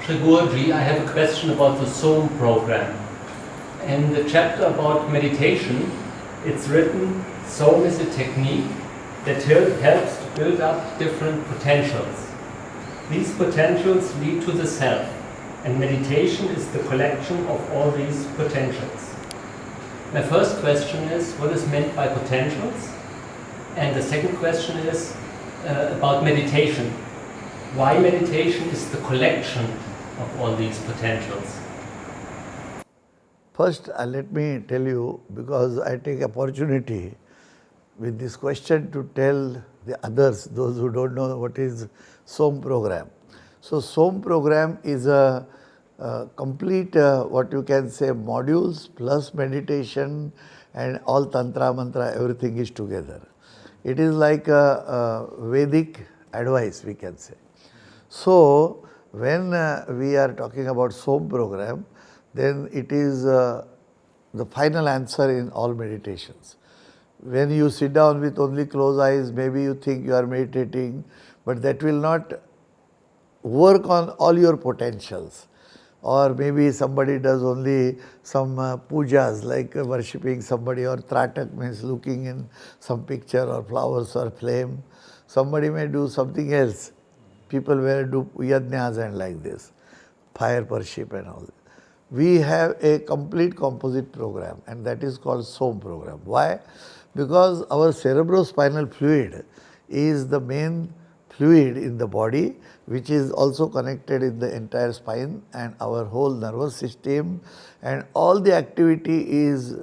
Grigorji, I have a question about the SOM program. In the chapter about meditation, it's written, SOM is a technique that helps to build up different potentials. These potentials lead to the self, and meditation is the collection of all these potentials. My first question is, what is meant by potentials? And the second question is about meditation. Why meditation is the collection of all these potentials? First, let me tell you, because I take opportunity with this question to tell the others, those who don't know what is SOM program. So SOM program is a complete, what you can say, modules plus meditation and all tantra, mantra, everything is together. It is like a Vedic advice, we can say. So when we are talking about SOM program, then it is the final answer in all meditations. When you sit down with only closed eyes, maybe you think you are meditating, but that will not work on all your potentials. Or maybe somebody does only some pujas like worshipping somebody, or tratak means looking in some picture or flowers or flame. Somebody may do something else. People will do yajnas and like this, fire worship and all. We have a complete composite program, and that is called SOM program. Why? Because our cerebrospinal fluid is the main fluid in the body, which is also connected in the entire spine and our whole nervous system, and all the activity is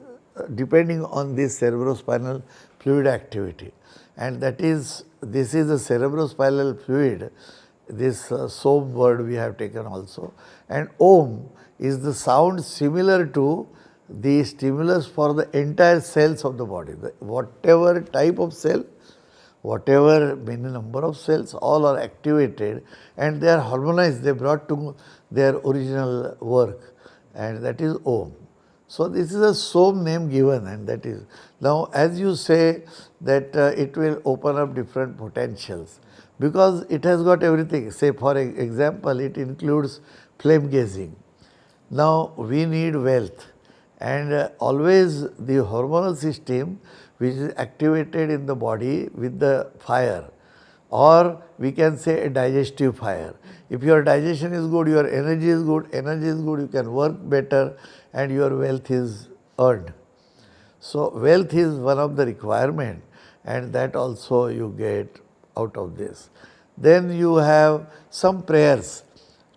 depending on this cerebrospinal fluid activity. And that is, this is the cerebrospinal fluid, this SOM word we have taken also. And Om is the sound similar to the stimulus for the entire cells of the body. Whatever type of cell, whatever many number of cells, all are activated and they are harmonized, they brought to their original work, and that is Om. So this is a SOM name given, and that is. Now as you say that it will open up different potentials, because it has got everything. Say for example, it includes flame gazing. Now we need wealth, and always the hormonal system which is activated in the body with the fire, or we can say a digestive fire. If your digestion is good, your energy is good, you can work better and your wealth is earned. So wealth is one of the requirement, and that also you get out of this. Then you have some prayers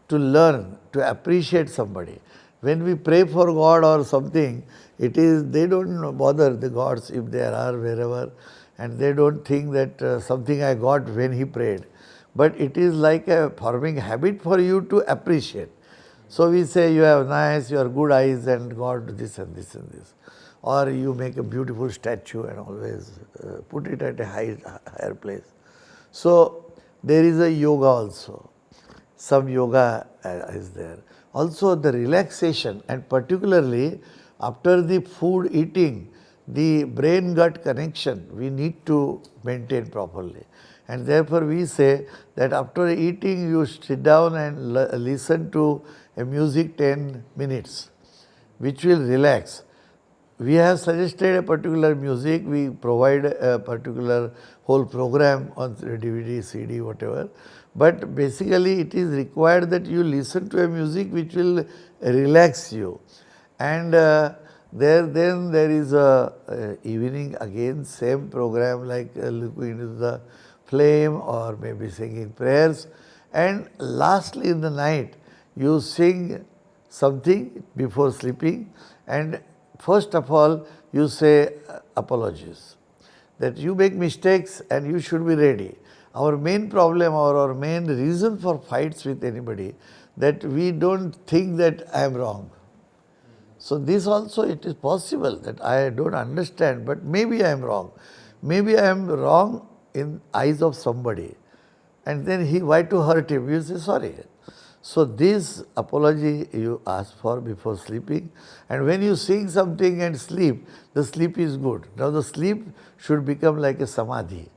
to learn, to appreciate somebody. When we pray for God or something, it is, they don't bother the gods if there are wherever, and they don't think that something I got when he prayed. But it is like a forming habit for you to appreciate. So we say you have nice, you have good eyes and God this and this and this. Or you make a beautiful statue and always put it at a higher place. So there is a yoga also. Some yoga is there. Also the relaxation, and particularly after the food eating, the brain-gut connection we need to maintain properly. And therefore we say that after eating you sit down and listen to a music 10 minutes, which will relax. We have suggested a particular music, we provide a particular whole program on DVD, CD, whatever. But basically it is required that you listen to a music which will relax you. And then there is a evening again, same program like looking into the flame or maybe singing prayers. And lastly in the night, you sing something before sleeping, and first of all you say apologies. That you make mistakes and you should be ready. Our main problem or our main reason for fights with anybody, that we don't think that I am wrong. So this also it is possible that I don't understand, but maybe I am wrong. Maybe I am wrong in eyes of somebody, and then why to hurt him? You say sorry. So this apology you ask for before sleeping, and when you sing something and sleep, the sleep is good. Now the sleep should become like a samadhi.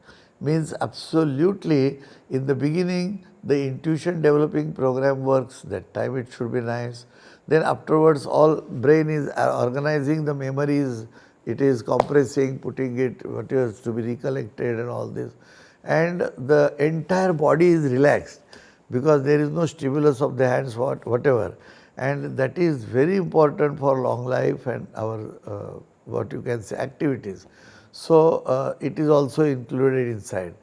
means absolutely in the beginning the intuition developing program works, that time it should be nice. Then afterwards all brain is organizing the memories, it is compressing, putting it what is to be recollected and all this. And the entire body is relaxed because there is no stimulus of the hands, whatever. And that is very important for long life and our what you can say activities. So it is also included inside.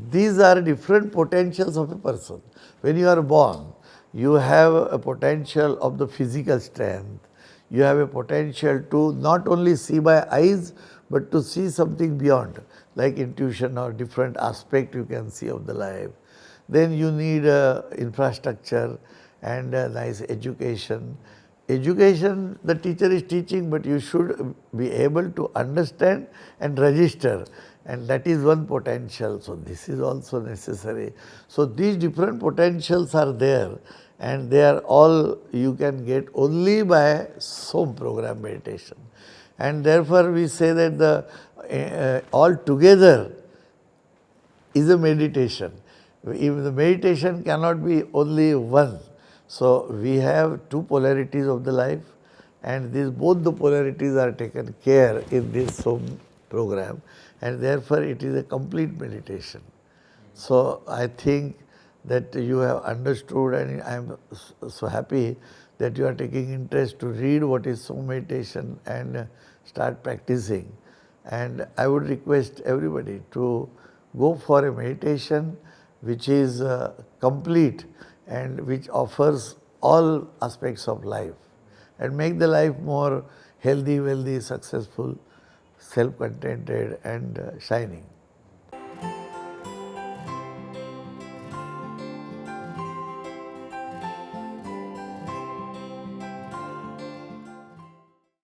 These are different potentials of a person. When you are born, you have a potential of the physical strength. You have a potential to not only see by eyes, but to see something beyond, like intuition or different aspect you can see of the life. Then you need infrastructure and a nice education. Education, the teacher is teaching, but you should be able to understand and register, and that is one potential. So this is also necessary. So these different potentials are there, and they are all you can get only by SOM program meditation. And therefore we say that the all together is a meditation. If the meditation cannot be only one. So we have two polarities of the life, and both the polarities are taken care in this SOM program, and therefore it is a complete meditation. So I think that you have understood, and I am so happy that you are taking interest to read what is SOM meditation and start practicing. And I would request everybody to go for a meditation which is complete and which offers all aspects of life and make the life more healthy, wealthy, successful, self-contented and shining.